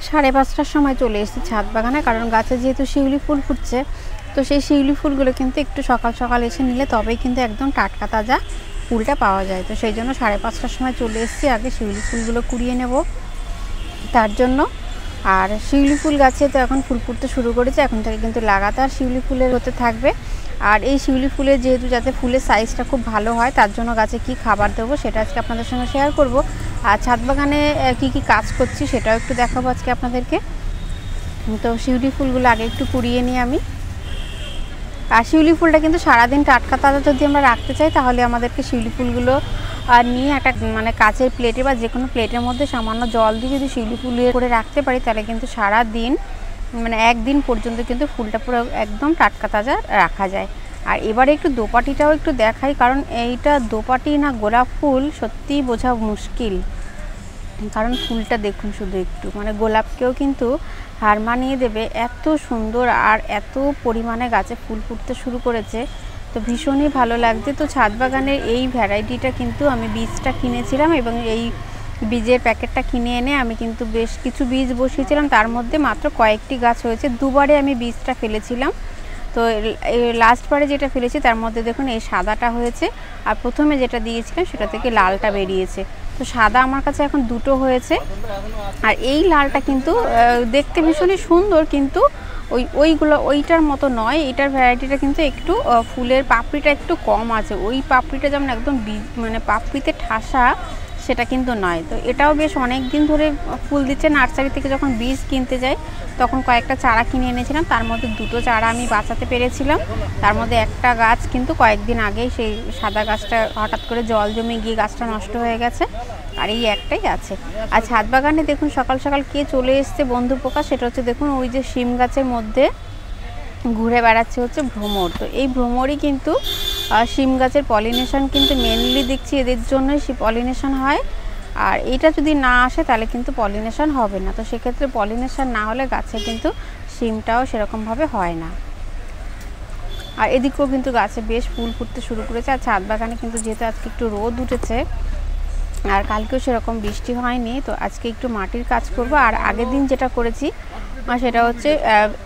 5:30টার সময় চলে এসেছি ছাদ বাগানে, কারণ গাছে যেহেতু শিউলি ফুল ফুটছে, তো সেই শিউলি ফুলগুলো কিন্তু একটু সকাল সকাল এসে নিলে তবেই কিন্তু একদম টাটকা তাজা ফুলটা পাওয়া যায়। তো সেই জন্য 5:30টার সময় চলে এসেছি, আগে শিউলি ফুলগুলো কুড়িয়ে নেব তার জন্য। আর শিউলি ফুল গাছে তো এখন ফুল ফুটতে শুরু করেছে, এখন থেকে কিন্তু লাগাতার শিউলি ফুলের হতে থাকবে। আর এই শিউলি ফুলের যেহেতু যাতে ফুলের সাইজটা খুব ভালো হয়, তার জন্য গাছে কি খাবার দেবো সেটা আজকে আপনাদের সঙ্গে শেয়ার করব। আর ছাদ বাগানে কি কাজ করছি সেটাও একটু দেখাবো আজকে আপনাদেরকে। তো শিউলি ফুলগুলো আগে একটু কুড়িয়ে নিই আমি। আর শিউলি ফুলটা কিন্তু সারাদিন টাটকা তাজা যদি আমরা রাখতে চাই, তাহলে আমাদেরকে শিউলি ফুলগুলো নিয়ে একটা কাচের প্লেটে বা যে কোনো প্লেটের মধ্যে সামান্য জল দিয়ে যদি শিউলি ফুল করে রাখতে পারি, তাহলে কিন্তু সারা দিন একদিন পর্যন্ত কিন্তু ফুলটা পুরো একদম টাটকা তাজা রাখা যায়। আর এবারে একটু দোপাটিটাও একটু দেখাই, কারণ এইটা দোপাটি না গোলাপ ফুল সত্যিই বোঝা মুশকিল। কারণ ফুলটা দেখুন, শুধু একটু গোলাপকেও কিন্তু হার মানিয়ে দেবে, এত সুন্দর আর এত পরিমাণে গাছে ফুল ফুটতে শুরু করেছে। তো ভীষণই ভালো লাগছে। তো ছাদ বাগানের এই ভ্যারাইটিটা কিন্তু আমি বীজটা কিনেছিলাম, এবং এই বীজের প্যাকেটটা কিনে এনে আমি কিন্তু বেশ কিছু বীজ বসিয়েছিলাম, তার মধ্যে মাত্র কয়েকটি গাছ হয়েছে। দুবারে আমি বীজটা ফেলেছিলাম। তো লাস্টবারে যেটা ফেলেছি তার মধ্যে দেখুন এই সাদাটা হয়েছে, আর প্রথমে যেটা দিয়েছিলাম সেটা থেকে লালটা বেরিয়েছে। তো সাদা আমার কাছে এখন দুটো হয়েছে, আর এই লালটা কিন্তু দেখতে ভীষণই সুন্দর, কিন্তু ওইটার মতো নয়। এটার ভ্যারাইটিটা কিন্তু একটু ফুলের পাপড়িটা একটু কম আছে। ওই পাপড়িটা যেমন একদম পাপড়িতে ঠাসা, সেটা কিন্তু নয়। তো এটাও বেশ অনেক দিন ধরে ফুল দিচ্ছে। নার্সারি থেকে যখন বীজ কিনতে যাই তখন কয়েকটা চারা কিনে এনেছিলাম, তার মধ্যে দুটো চারা আমি বাঁচাতে পেরেছিলাম। তার মধ্যে একটা গাছ কিন্তু কয়েকদিন আগেই সেই সাদা গাছটা হঠাৎ করে জল জমে গিয়ে গাছটা নষ্ট হয়ে গেছে, আর এই একটাই আছে। আর ছাদ বাগানে দেখুন সকাল সকাল কে চলে এসছে বন্ধু পোকা, সেটা হচ্ছে দেখুন ওই যে শিম গাছের মধ্যে ঘুরে বেড়াচ্ছে হচ্ছে ভ্রমর। তো এই ভ্রমরই কিন্তু শিম গাছের পলিনেশন কিন্তু মেনলি দেখছি এদের জন্যই পলিনেশন হয়। আর এটা যদি না আসে তাহলে কিন্তু পলিনেশন হবে না। তো সেক্ষেত্রে পলিনেশন না হলে গাছে কিন্তু শিমটাও সেরকমভাবে হয় না। আর এদিকেও কিন্তু গাছে বেশ ফুল ফুটতে শুরু করেছে। আর ছাদ বাগানে কিন্তু যেহেতু আজকে একটু রোদ উঠেছে আর কালকেও সেরকম বৃষ্টি হয়নি, তো আজকে একটু মাটির কাজ করব। আর আগের দিন যেটা করেছি সেটা হচ্ছে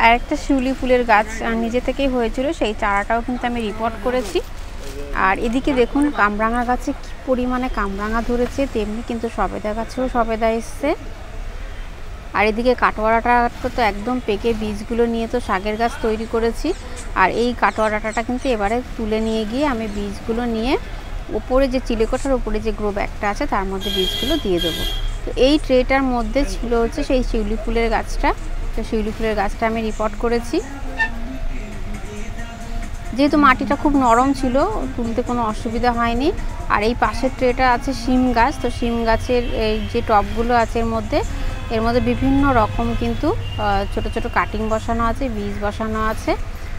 আরেকটা শিউলি ফুলের গাছ নিজে থেকেই হয়েছিল, সেই চারাটাও কিন্তু আমি রিপোর্ট করেছি। আর এদিকে দেখুন কামরাঙা গাছে কি পরিমাণে কামরাঙা ধরেছে, তেমনি কিন্তু সবেদা গাছেও সবেদা এসছে। আর এদিকে কাটোয়ারাটা তো একদম পেকে বীজগুলো নিয়ে তো শাকের গাছ তৈরি করেছি। আর এই কাটোয়ারাটা কিন্তু এবারে তুলে নিয়ে গিয়ে আমি বীজগুলো নিয়ে উপরে যে চিলেকোঠার উপরে যে গ্রো ব্যাগটা আছে তার মধ্যে বীজগুলো দিয়ে দেবো। তো এই ট্রেটার মধ্যে ছিল হচ্ছে সেই শিউলি ফুলের গাছটা। তো শিউলি ফুলের গাছটা আমি রিপোর্ট করেছি। যেহেতু মাটিটা খুব নরম ছিল, তুলতে কোনো অসুবিধা হয়নি। আর এই পাশের ট্রেটা আছে শিম গাছ। তো শিম গাছের এই যে টবগুলো আছে এর মধ্যে বিভিন্ন রকম কিন্তু ছোট ছোট কাটিং বসানো আছে, বীজ বসানো আছে।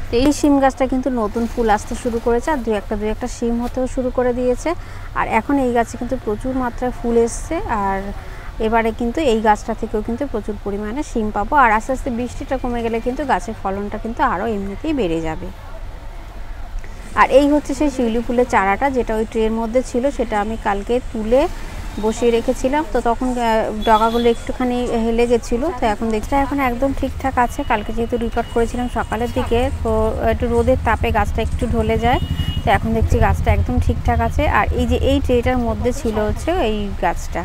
তো এই শিম গাছটা কিন্তু নতুন ফুল আসতে শুরু করেছে, আর দু একটা শিম হতেও শুরু করে দিয়েছে। আর এখন এই গাছে কিন্তু প্রচুর মাত্রায় ফুল এসছে। আর এবারে কিন্তু এই গাছটা থেকেও কিন্তু প্রচুর পরিমাণে শিম পাবো। আর আস্তে আস্তে বৃষ্টিটা কমে গেলে কিন্তু গাছের ফলনটা কিন্তু আরও এমনিতেই বেড়ে যাবে। আর এই হচ্ছে সেই শিউলি ফুলের চারাটা, যেটা ওই ট্রের মধ্যে ছিল, সেটা আমি কালকে তুলে বসিয়ে রেখেছিলাম। তো তখন ডগাগুলো একটুখানি হেলে গেছিলো। তো এখন দেখছি এখন একদম ঠিকঠাক আছে। কালকে যেহেতু রিপোর্ট করেছিলাম সকালের দিকে, তো একটু রোদের তাপে গাছটা একটু ঢলে যায়। তো এখন দেখছি গাছটা একদম ঠিকঠাক আছে। আর এই যে এই ট্রেটার মধ্যে ছিল হচ্ছে এই গাছটা,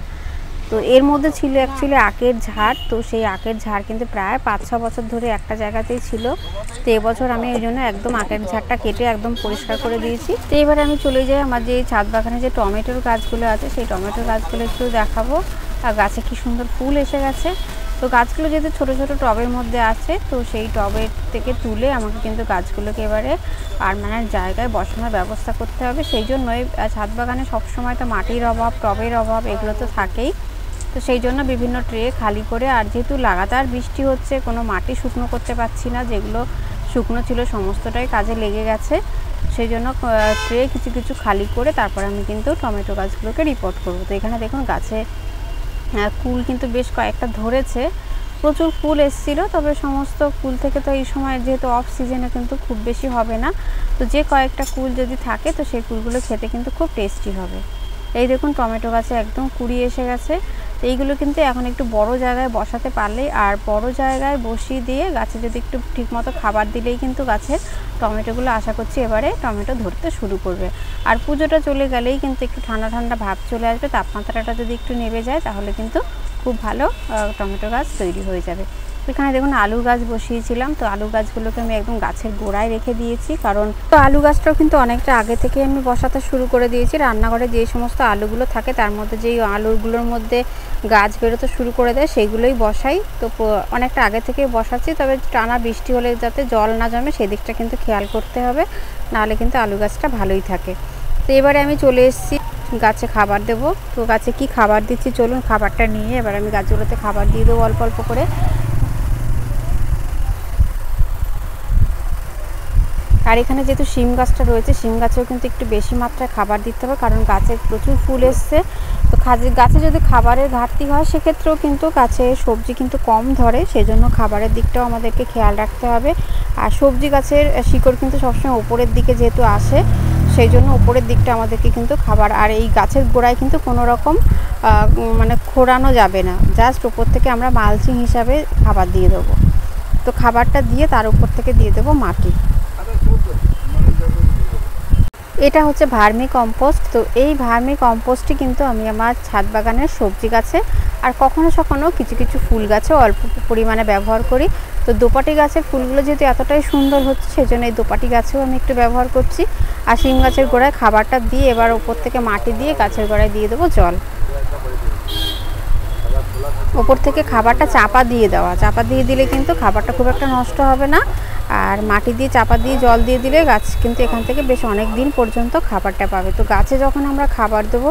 তো এর মধ্যে ছিল অ্যাকচুয়ালি আখের ঝাড়। তো সেই আখের ঝাড় কিন্তু প্রায় 5-6 বছর ধরে একটা জায়গাতেই ছিল। তো এবছর আমি ওই জন্য একদম আখের ঝাড়টা কেটে একদম পরিষ্কার করে দিয়েছি। তো এবারে আমি চলে যাই আমার যে ছাদ বাগানে যে টমেটোর গাছগুলো আছে, সেই টমেটোর গাছগুলো একটু দেখাবো। আর গাছে কি সুন্দর ফুল এসে গেছে। তো গাছগুলো যেহেতু ছোটো ছোটো টবের মধ্যে আছে, তো সেই টবের থেকে তুলে আমাকে কিন্তু গাছগুলোকে এবারে পার্মানেন্ট জায়গায় বসানোর ব্যবস্থা করতে হবে। সেই জন্যই ছাদ বাগানে সবসময় তো মাটির অভাব, টবের অভাব এগুলো তো থাকেই। তো সেই জন্য বিভিন্ন ট্রে খালি করে, আর যেহেতু লাগাতার বৃষ্টি হচ্ছে, কোনো মাটি শুকনো করতে পারছি না, যেগুলো শুকনো ছিল সমস্তটাই কাজে লেগে গেছে। সেই জন্য ট্রে কিছু কিছু খালি করে তারপর আমি কিন্তু টমেটো গাছগুলোকে রিপোর্ট করব। তো এখানে দেখুন গাছে কুল কিন্তু বেশ কয়েকটা ধরেছে, প্রচুর ফুল এসেছিলো। তবে সমস্ত কুল থেকে তো এই সময় যেহেতু অফ সিজনে কিন্তু খুব বেশি হবে না। তো যে কয়েকটা কুল যদি থাকে তো সেই কুলগুলো খেতে কিন্তু খুব টেস্টি হবে। এই দেখুন টমেটো গাছে একদম কুড়ি এসে গেছে। তো এইগুলো কিন্তু এখন একটু বড় জায়গায় বসাতে পারলেই, আর বড় জায়গায় বসিয়ে দিয়ে গাছে যদি একটু ঠিকমতো খাবার দিলেই কিন্তু গাছের টমেটোগুলো আশা করছি এবারে টমেটো ধরতে শুরু করবে। আর পুজোটা চলে গেলেই কিন্তু একটু ঠান্ডা ঠান্ডা ভাব চলে আসবে, তাপমাত্রাটা যদি একটু নেমে যায় তাহলে কিন্তু খুব ভালো টমেটো গাছ তৈরি হয়ে যাবে। এখানে দেখুন আলু গাছ বসিয়েছিলাম, তো আলু গাছগুলোকে আমি একদম গাছের গোড়ায় রেখে দিয়েছি, কারণ তো আলু গাছটাও কিন্তু অনেকটা আগে থেকে আমি বসাতে শুরু করে দিয়েছি। রান্নাঘরে যে সমস্ত আলুগুলো থাকে তার মধ্যে যেই আলুগুলোর মধ্যে গাছ বেরোতে শুরু করে দেয় সেইগুলোই বসাই। তো অনেকটা আগে থেকে বসাচ্ছি, তবে টানা বৃষ্টি হলে যাতে জল না জমে সেদিকটা কিন্তু খেয়াল করতে হবে, নাহলে কিন্তু আলু গাছটা ভালোই থাকে। তো এবারে আমি চলে এসেছি গাছে খাবার দেবো। তো গাছে কি খাবার দিচ্ছি চলুন খাবারটা নিয়ে এবার আমি গাছগুলোতে খাবার দিয়ে দেবো অল্প অল্প করে। আর এখানে যেহেতু শিম গাছটা রয়েছে, শিম গাছেও কিন্তু একটু বেশি মাত্রায় খাবার দিতে হবে, কারণ গাছে প্রচুর ফুল এসছে। তো গাছে যদি খাবারের ঘাটতি হয় সেক্ষেত্রেও কিন্তু গাছে সবজি কিন্তু কম ধরে, সেজন্য খাবারের দিকটাও আমাদেরকে খেয়াল রাখতে হবে। আর সবজি গাছের শিকড় কিন্তু সবসময় ওপরের দিকে যেহেতু আসে, সেই জন্য উপরের দিকটা আমাদেরকে কিন্তু খাবার, আর এই গাছের গোড়ায় কিন্তু কোনো রকম মানে খোঁড়ানো যাবে না, জাস্ট ওপর থেকে আমরা মালচিং হিসাবে খাবার দিয়ে দেবো। তো খাবারটা দিয়ে তার উপর থেকে দিয়ে দেবো মাটি। এটা হচ্ছে ভার্মি কম্পোস্ট। তো এই ভার্মি কম্পোস্টটি কিন্তু আমি আমার ছাদ বাগানের সবজি গাছে আর কখনো কখনো কিছু কিছু ফুল গাছে অল্প পরিমাণে ব্যবহার করি। তো দোপাটি গাছের ফুলগুলো যেহেতু এতটাই সুন্দর হচ্ছে সেজন্য এই দোপাটি গাছেও আমি একটু ব্যবহার করছি। আর শিম গাছের গোড়ায় খাবারটা দিয়ে এবার ওপর থেকে মাটি দিয়ে গাছের গোড়ায় দিয়ে দেবো জল। ওপর থেকে খাবারটা চাপা দিয়ে দেওয়া, চাপা দিয়ে দিলে কিন্তু খাবারটা খুব একটা নষ্ট হবে না। আর মাটি দিয়ে চাপা দিয়ে জল দিয়ে দিলে গাছ কিন্তু এখান থেকে বেশ অনেক দিন পর্যন্ত খাবারটা পাবে। তো গাছে যখন আমরা খাবার দেবো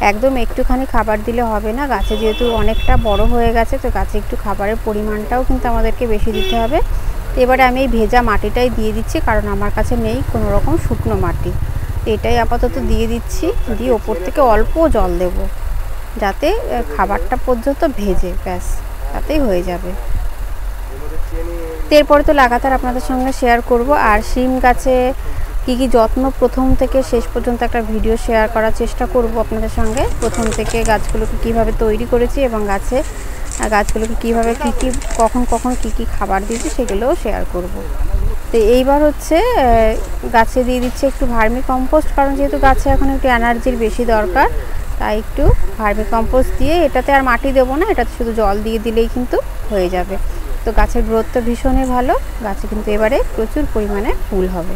একদম একটুখানি খাবার দিলে হবে না, গাছে যেহেতু অনেকটা বড় হয়ে গেছে তো গাছে একটু খাবারের পরিমাণটাও কিন্তু আমাদেরকে বেশি দিতে হবে। তো এবারে আমি এই ভেজা মাটিটাই দিয়ে দিচ্ছি, কারণ আমার কাছে নেই কোনো রকম শুকনো মাটি। তো এটাই আপাতত দিয়ে দিচ্ছি, দিয়ে ওপর থেকে অল্প জল দেব যাতে খাবারটা পর্যন্ত ভেজে, ব্যাস তাতেই হয়ে যাবে। এরপরে তো লাগাতার আপনাদের সঙ্গে শেয়ার করব। আর শিম গাছে কী কী যত্ন প্রথম থেকে শেষ পর্যন্ত একটা ভিডিও শেয়ার করার চেষ্টা করব আপনাদের সঙ্গে। প্রথম থেকে গাছগুলোকে কীভাবে তৈরি করেছি এবং গাছগুলোকে কীভাবে কখন কী কী খাবার দিয়েছি সেগুলোও শেয়ার করব। তো এইবার হচ্ছে গাছে দিয়ে দিচ্ছে একটু ভার্মি কম্পোস্ট, কারণ যেহেতু গাছে এখন একটু এনার্জির বেশি দরকার, তাই একটু ভার্মি কম্পোস্ট দিয়ে, এটাতে আর মাটি দেবো না, এটাতে শুধু জল দিয়ে দিলেই কিন্তু হয়ে যাবে। তো গাছের গ্রোথটা ভীষণই ভালো, গাছে কিন্তু এবারে প্রচুর পরিমাণে ফুল হবে।